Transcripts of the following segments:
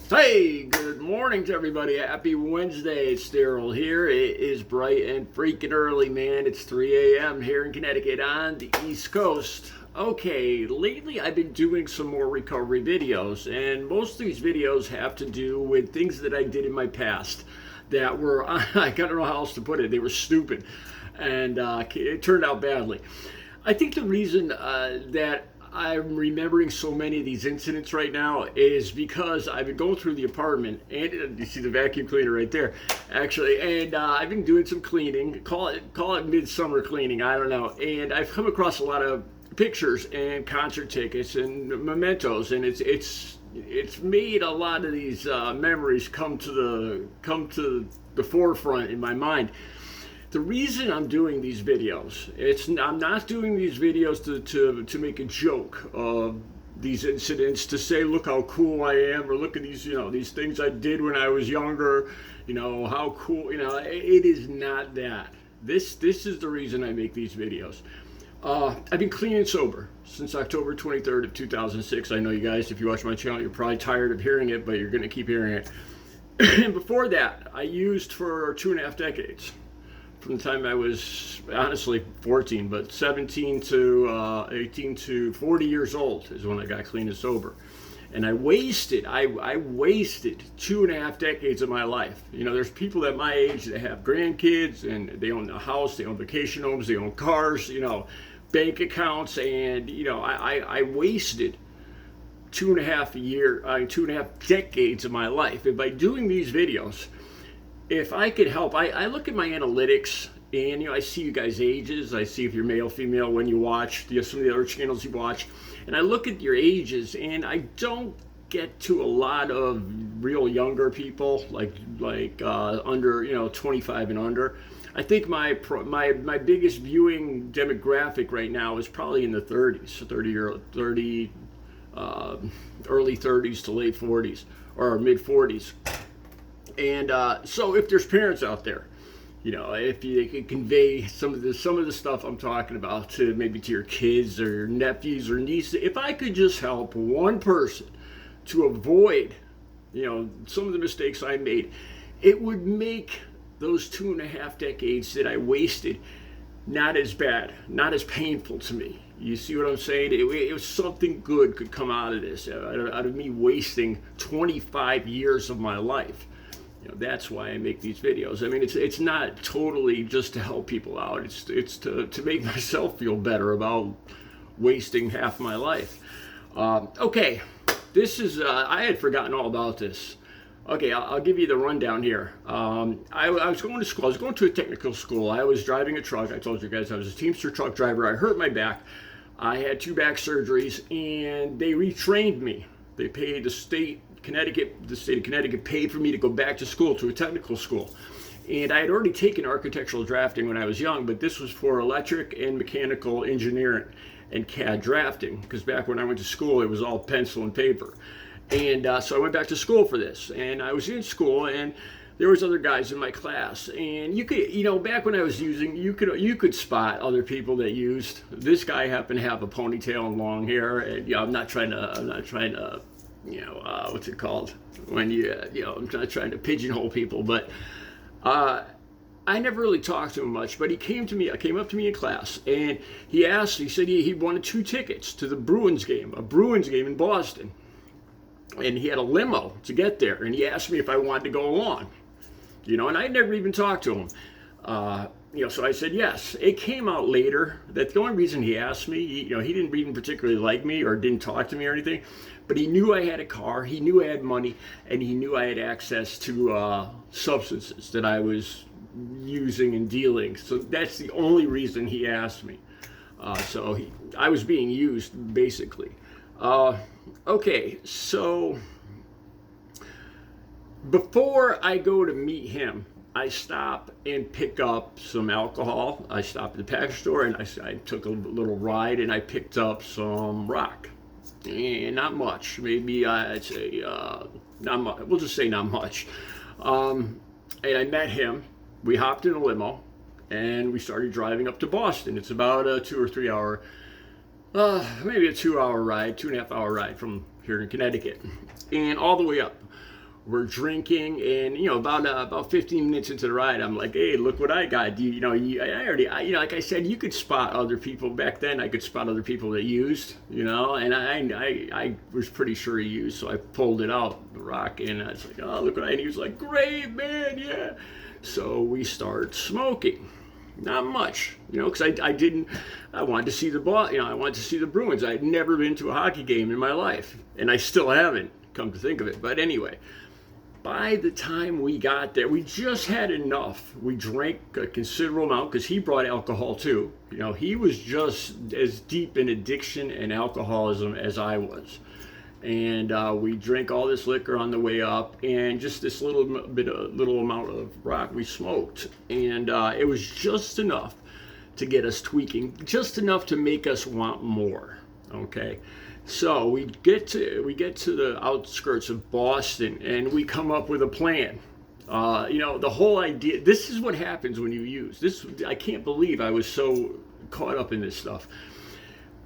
Hey, good morning to everybody. Happy Wednesday. It's Daryl here. It is bright and freaking early, man. It's 3 a.m. here in Connecticut on the East Coast. Okay, lately I've been doing some more recovery videos, and most of these videos have to do with things that I did in my past that were, I don't know how else to put it, they were stupid, and it turned out badly. I think the reason that I'm remembering so many of these incidents right now is because I've been going through the apartment, and you see the vacuum cleaner right there, actually, and I've been doing some cleaning. Call it midsummer cleaning. I don't know. And I've come across a lot of pictures and concert tickets and mementos, and it's made a lot of these memories come to the forefront in my mind. The reason I'm doing these videos, I'm not doing these videos to make a joke of these incidents, to say look how cool I am, or look at these these things I did when I was younger, how cool, it is not that. This is the reason I make these videos. I've been clean and sober since October 23rd of 2006. I know you guys, if you watch my channel, you're probably tired of hearing it, but you're going to keep hearing it. And before that, I used for 2.5 decades. From the time I was honestly 14, but 17 to 18 to 40 years old is when I got clean and sober. And I wasted 2.5 decades of my life. There's people at my age that have grandkids and they own a house, they own vacation homes, they own cars, bank accounts, and I wasted 2.5 decades of my life. And by doing these videos, if I could help, I look at my analytics, and I see you guys' ages. I see if you're male, female, when you watch some of the other channels you watch, and I look at your ages, and I don't get to a lot of real younger people, like under 25 and under. I think my biggest viewing demographic right now is probably in the 30s, early 30s to late 40s or mid 40s. And so if there's parents out there, if they can convey some of the stuff I'm talking about to your kids or your nephews or nieces, if I could just help one person to avoid, some of the mistakes I made, it would make those 2.5 decades that I wasted not as bad, not as painful to me. You see what I'm saying? It was something good could come out of this, out of me wasting 25 years of my life. That's why I make these videos. I mean, it's not totally just to help people out. It's to make myself feel better about wasting half my life. Okay, this is I had forgotten all about this. Okay, I'll give you the rundown here. I was going to school. I was going to a technical school. I was driving a truck. I told you guys I was a Teamster truck driver. I hurt my back. I had 2 back surgeries, and they retrained me. They paid the state of Connecticut paid for me to go back to school, to a technical school. And I had already taken architectural drafting when I was young, but this was for electric and mechanical engineering and CAD drafting, because back when I went to school, it was all pencil and paper. And so I went back to school for this, and I was in school, and there was other guys in my class, and you could, back when I was using, you could spot other people that used. This guy happened to have a ponytail and long hair, and I'm not trying to what's it called when I'm not trying to pigeonhole people, but I never really talked to him much. But he came up to me in class, and he said he wanted 2 tickets to the Bruins game, a Bruins game in Boston, and he had a limo to get there, and he asked me if I wanted to go along, and I never even talked to him. So I said yes. It came out later that the only reason he asked me, he didn't even particularly like me or didn't talk to me or anything, but he knew I had a car, he knew I had money, and he knew I had access to substances that I was using and dealing. So that's the only reason he asked me. I was being used, basically. Okay, so before I go to meet him, I stop and pick up some alcohol. I stopped at the package store, and I took a little ride, and I picked up some rock. And not much. Maybe I'd say not much. We'll just say not much. And I met him. We hopped in a limo, and we started driving up to Boston. It's about a 2 or 3 hour, maybe a 2 hour ride, 2.5 hour ride from here in Connecticut, and all the way up. We're drinking, and about 15 minutes into the ride, I'm like, "Hey, look what I got!" Like I said, you could spot other people back then. I could spot other people that used, and I was pretty sure he used, so I pulled it out, the rock, and I was like, "Oh, look what I!" And he was like, "Great, man, yeah." So we start smoking. Not much, because I wanted to see the ball, I wanted to see the Bruins. I had never been to a hockey game in my life, and I still haven't, come to think of it. But anyway, by the time we got there, we just had enough. We drank a considerable amount because he brought alcohol too. He was just as deep in addiction and alcoholism as I was. And we drank all this liquor on the way up, and just this little amount of rock we smoked, and it was just enough to get us tweaking, just enough to make us want more. Okay, so we get to the outskirts of Boston, and we come up with a plan. The whole idea. This is what happens when you use this. I can't believe I was so caught up in this stuff.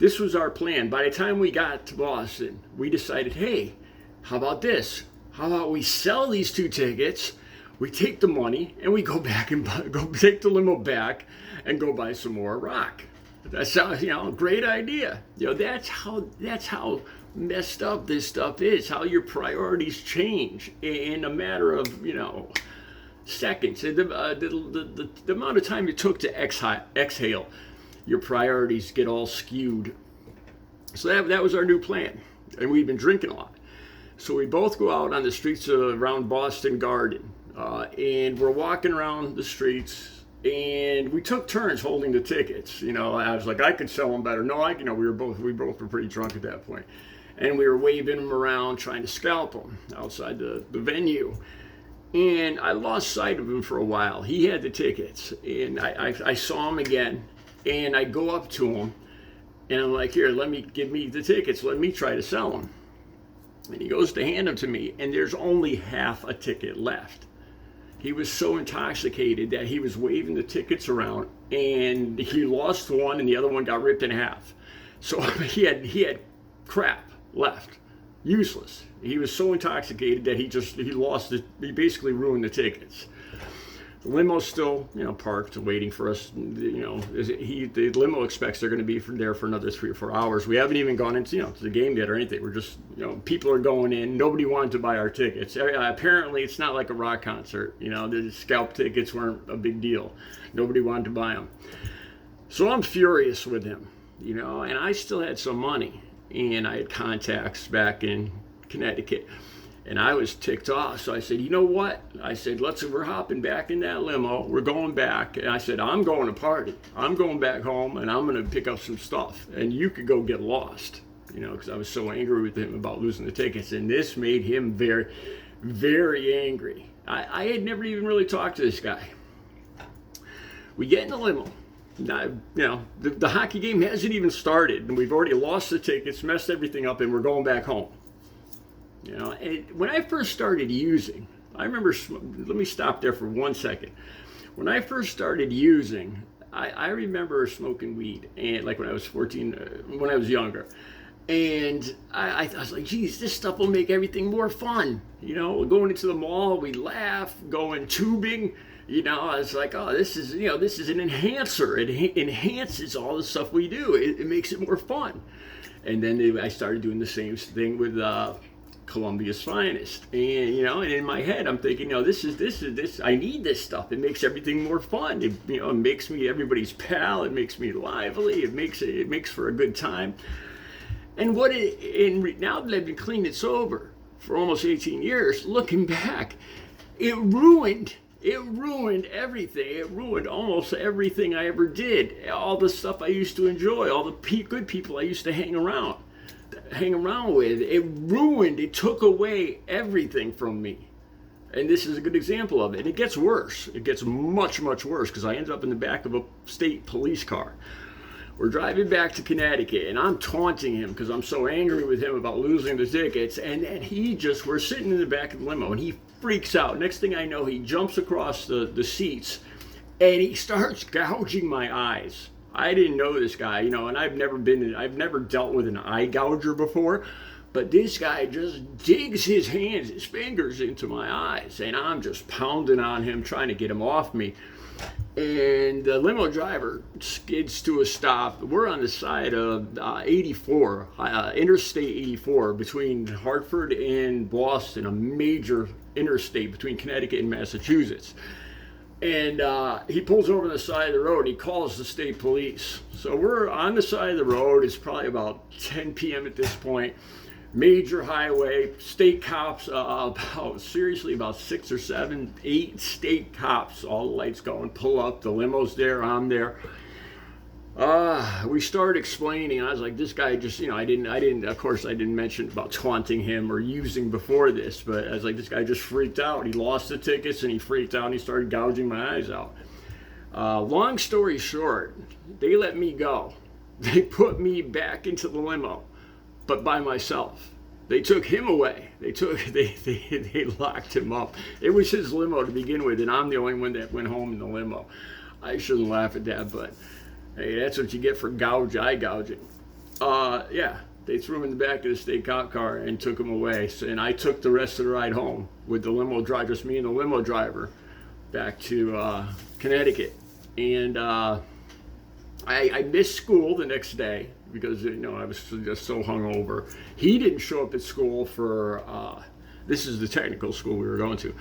This was our plan. By the time we got to Boston, we decided, hey, how about this? How about we sell these 2 tickets, we take the money, and we go back and go take the limo back and go buy some more rock. That sounds, a great idea. That's how messed up this stuff is, how your priorities change in a matter of, seconds. The amount of time it took to exhale, your priorities get all skewed. So that was our new plan, and we'd been drinking a lot. So we both go out on the streets around Boston Garden, and we're walking around the streets, and we took turns holding the tickets. I was like, I could sell them better. No, we both were pretty drunk at that point, and we were waving them around trying to scalp them outside the venue. And I lost sight of him for a while. He had the tickets, and I saw him again. And I go up to him, and I'm like, here, give me the tickets. Let me try to sell them. And he goes to hand them to me, and there's only half a ticket left. He was so intoxicated that he was waving the tickets around, and he lost one, and the other one got ripped in half. So he had crap left, useless. He was so intoxicated that he lost it. He basically ruined the tickets. The limo's still, parked, waiting for us. The limo expects they're going to be there for another 3 or 4 hours. We haven't even gone into, to the game yet or anything. We're just, people are going in. Nobody wanted to buy our tickets. Apparently, it's not like a rock concert. The scalp tickets weren't a big deal. Nobody wanted to buy them. So I'm furious with him, and I still had some money, and I had contacts back in Connecticut. And I was ticked off. So I said, you know what? I said, we're hopping back in that limo. We're going back. And I said, I'm going to party. I'm going back home, and I'm going to pick up some stuff. And you could go get lost, because I was so angry with him about losing the tickets. And this made him very, very angry. I had never even really talked to this guy. We get in the limo. Now, the hockey game hasn't even started. And we've already lost the tickets, messed everything up, and we're going back home. And when I first started using, I remember, let me stop there for 1 second. When I first started using, I remember smoking weed, and like when I was 14, when I was younger. And I was like, geez, this stuff will make everything more fun. Going into the mall, we laugh, going tubing. I was like, oh, this is an enhancer. It enhances all the stuff we do. It makes it more fun. And then I started doing the same thing with Columbia's Finest, and and in my head I'm thinking, this I need this stuff. It makes everything more fun. It makes me everybody's pal. It makes me lively. It makes for a good time. And now that I've been clean and sober for almost 18 years, looking back, it ruined everything. It ruined almost everything I ever did. All the stuff I used to enjoy, all the good people I used to hang around with. It took away everything from me. And this is a good example of it. And it gets worse. It gets much, much worse, because I ended up in the back of a state police car. We're driving back to Connecticut, and I'm taunting him because I'm so angry with him about losing the tickets. And we're sitting in the back of the limo, and he freaks out. Next thing I know, he jumps across the seats, and he starts gouging my eyes. I didn't know this guy, and I've never dealt with an eye gouger before, But this guy just digs his fingers into my eyes, and I'm just pounding on him, trying to get him off me. And the limo driver skids to a stop. We're on the side of 84, Interstate 84, between Hartford and Boston, a major interstate between Connecticut and Massachusetts. And he pulls over on the side of the road and he calls the state police. So we're on the side of the road. It's probably about 10 p.m. at this point. Major highway, state cops, about 6 or 7, 8 state cops, all the lights going, pull up, the limo's there, I'm there. We started explaining. I was like, this guy just, I didn't mention about taunting him or using before this, but I was like, this guy just freaked out. He lost the tickets and he freaked out and he started gouging my eyes out. Long story short, they let me go. They put me back into the limo, but by myself. They took him away. They locked him up. It was his limo to begin with, and I'm the only one that went home in the limo. I shouldn't laugh at that, but hey, that's what you get for eye gouging. They threw him in the back of the state cop car and took him away. And I took the rest of the ride home with the limo driver, just me and the limo driver, back to Connecticut. And I missed school the next day because I was just so hungover. He didn't show up at school for this is the technical school we were going to,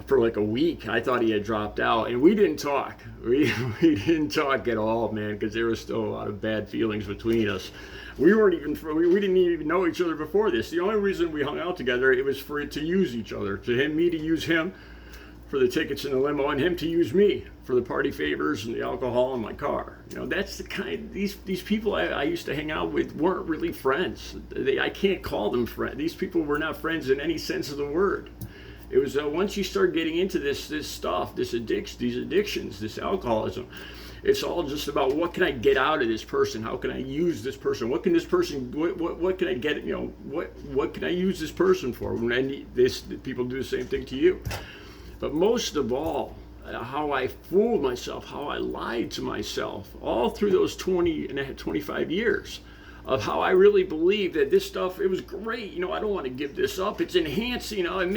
for like a week. I thought he had dropped out, and we didn't talk. We didn't talk at all, man, because there was still a lot of bad feelings between us. We didn't even know each other before this. The only reason we hung out together, it was for it to use each other, me to use him for the tickets in the limo, and him to use me for the party favors and the alcohol in my car. That's the kind. These people I used to hang out with weren't really friends. I can't call them friends. These people were not friends in any sense of the word. It was once you start getting into this stuff, these addictions, this alcoholism, it's all just about what can I get out of this person? How can I use this person? What can this person? What can I get? What can I use this person for? When I need this, people do the same thing to you. But most of all, how I fooled myself, how I lied to myself, all through those 25 years. Of how I really believe that this stuff, it was great. I don't want to give this up. It's enhancing. It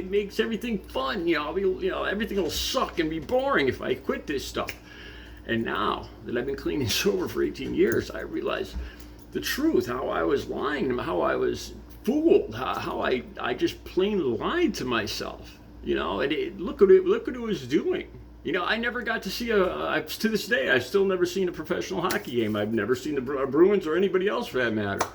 makes everything fun. Everything will suck and be boring if I quit this stuff. And now that I've been clean and sober for 18 years, I realize the truth, how I was lying, how I was fooled, how I just plain lied to myself. And look what it was doing. I never got to see to this day, I've still never seen a professional hockey game. I've never seen the Bruins or anybody else for that matter.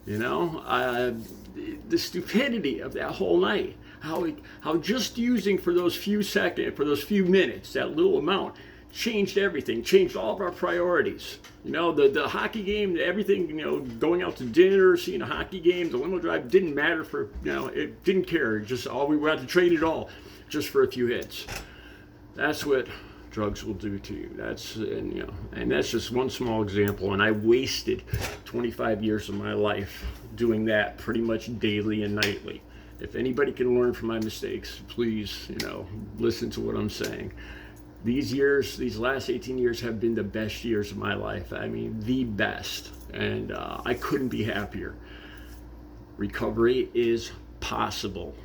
The stupidity of that whole night, how just using for those few seconds, for those few minutes, that little amount, changed everything, changed all of our priorities. The hockey game, everything, going out to dinner, seeing a hockey game, the limo drive didn't matter it didn't care. Just we wanted to trade it all just for a few hits. That's what drugs will do to you. And that's just one small example. And I wasted 25 years of my life doing that pretty much daily and nightly. If anybody can learn from my mistakes, please, listen to what I'm saying. These last 18 years have been the best years of my life. I mean, the best. And I couldn't be happier. Recovery is possible.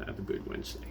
Have a good Wednesday.